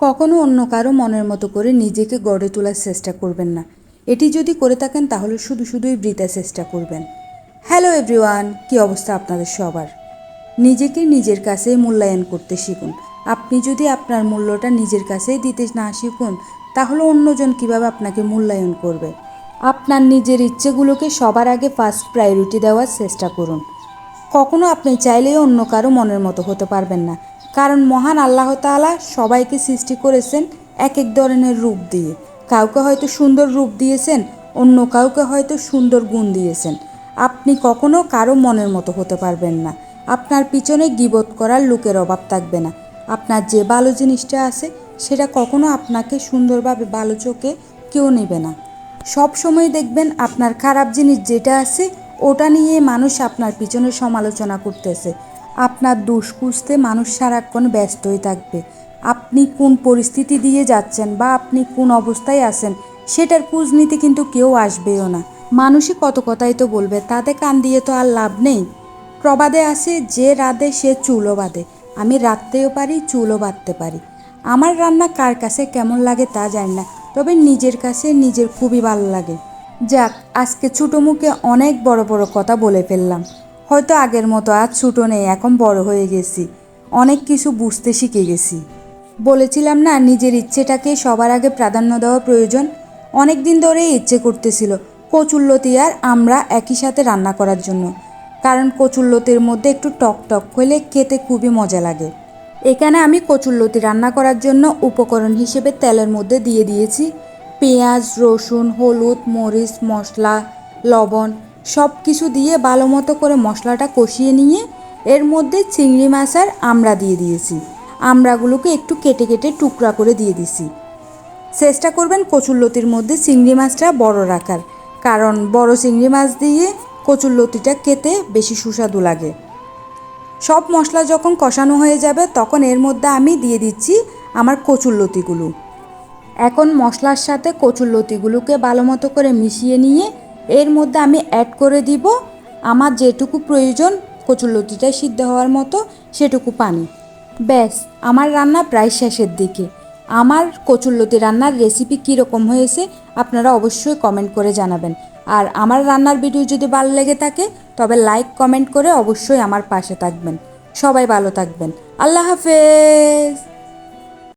কখনো অন্য কারো মনের মতো করে নিজেকে গড়ে তোলার চেষ্টা করবেন না। এটি যদি করে থাকেন তাহলে শুধুই বৃথা চেষ্টা করবেন। হ্যালো এভরিওয়ান, কী অবস্থা আপনাদের সবার? নিজেকে নিজের কাছেই মূল্যায়ন করতে শিখুন। আপনি যদি আপনার মূল্যটা নিজের কাছেই দিতে না শিখুন তাহলে অন্যজন কিভাবে আপনাকে মূল্যায়ন করবে? আপনার নিজের ইচ্ছেগুলোকে সবার আগে ফার্স্ট প্রায়োরিটি দেওয়ার চেষ্টা করুন। কখনো আপনি চাইলেই অন্য কারো মনের মতো হতে পারবেন না, কারণ মহান আল্লাহ তাআলা সবাইকে সৃষ্টি করেছেন এক এক ধরনের রূপ দিয়ে। কাউকে হয়তো সুন্দর রূপ দিয়েছেন, অন্য কাউকে হয়তো সুন্দর গুণ দিয়েছেন। আপনি কখনো কারো মনের মতো হতে পারবেন না। আপনার পিছনে গীবত করার লোকের অভাব থাকবে না। আপনার যে ভালো জিনিসটা আছে সেটা কখনো আপনাকে সুন্দরভাবে ভালো চোখে কেউ নেবে না। সব সময় দেখবেন আপনার খারাপ জিনিস যেটা আছে ওটা নিয়ে মানুষ আপনার পিছনে সমালোচনা করতেছে। আপনার দোষ খুঁজতে মানুষ সারাক্ষণ ব্যস্তই থাকবে। আপনি কোন পরিস্থিতি দিয়ে যাচ্ছেন বা আপনি কোন অবস্থায় আছেন সেটার খোঁজ নিতে কিন্তু কেউ আসবেও না। মানুষই কত কথাই তো বলবে, তাতে কান দিয়ে তো আর লাভ নেই। প্রবাদে আছে, যে রাঁধে সে চুলও বাঁধে। আমি রাঁধতেও পারি, চুলও বাঁধতে পারি। আমার রান্না কার কাছে কেমন লাগে তা জানি না, তবে নিজের কাছে নিজের খুবই ভালো লাগে। যাক, আজকে ছোটো মুখে অনেক বড় বড় কথা বলে ফেললাম। হয়তো আগের মতো আজ ছোটো নেই, এখন বড় হয়ে গেছি, অনেক কিছু বুঝতে শিখে গেছি। বলেছিলাম না, নিজের ইচ্ছেটাকে সবার আগে প্রাধান্য দেওয়া প্রয়োজন। অনেক দিন ধরেই ইচ্ছে করতেছিল কচুরলতি আর আমরা একই সাথে রান্না করার জন্য, কারণ কচুরলতির মধ্যে একটু টক টক হলে খেতে খুবই মজা লাগে। এখানে আমি কচুরলতি রান্না করার জন্য উপকরণ হিসেবে তেলের মধ্যে দিয়ে দিয়েছি পেঁয়াজ, রসুন, হলুদ, মরিচ, মশলা, লবণ সব কিছু দিয়ে ভালো মতো করে মশলাটা কষিয়ে নিয়ে এর মধ্যে চিংড়ি মাছ আর আমড়া দিয়ে দিয়েছি। আমড়াগুলোকে একটু কেটে কেটে টুকরা করে দিয়ে দিছি। চেষ্টা করবেন কচুরলতির মধ্যে চিংড়ি মাছটা বড় রাখার, কারণ বড় চিংড়ি মাছ দিয়ে কচুরলতিটা খেতে বেশি সুস্বাদু লাগে। সব মশলা যখন কষানো হয়ে যাবে তখন এর মধ্যে আমি দিয়ে দিচ্ছি আমার কচুরলতিগুলো। এখন মশলার সাথে কচুরলতিগুলোকে ভালো মতো করে মিশিয়ে নিয়ে এর মধ্যে আমি অ্যাড করে দিব আমার যেটুকু প্রয়োজন কচুরলতিটা সিদ্ধ হওয়ার মতো সেটুকু পানি। ব্যাস, আমার রান্না প্রায় শেষের দিকে। আমার কচুরলতি রান্নার রেসিপি কীরকম হয়েছে আপনারা অবশ্যই কমেন্ট করে জানাবেন। আর আমার রান্নার ভিডিও যদি ভালো লেগে থাকে তবে লাইক কমেন্ট করে অবশ্যই আমার পাশে থাকবেন। সবাই ভালো থাকবেন। আল্লাহ হাফেজ।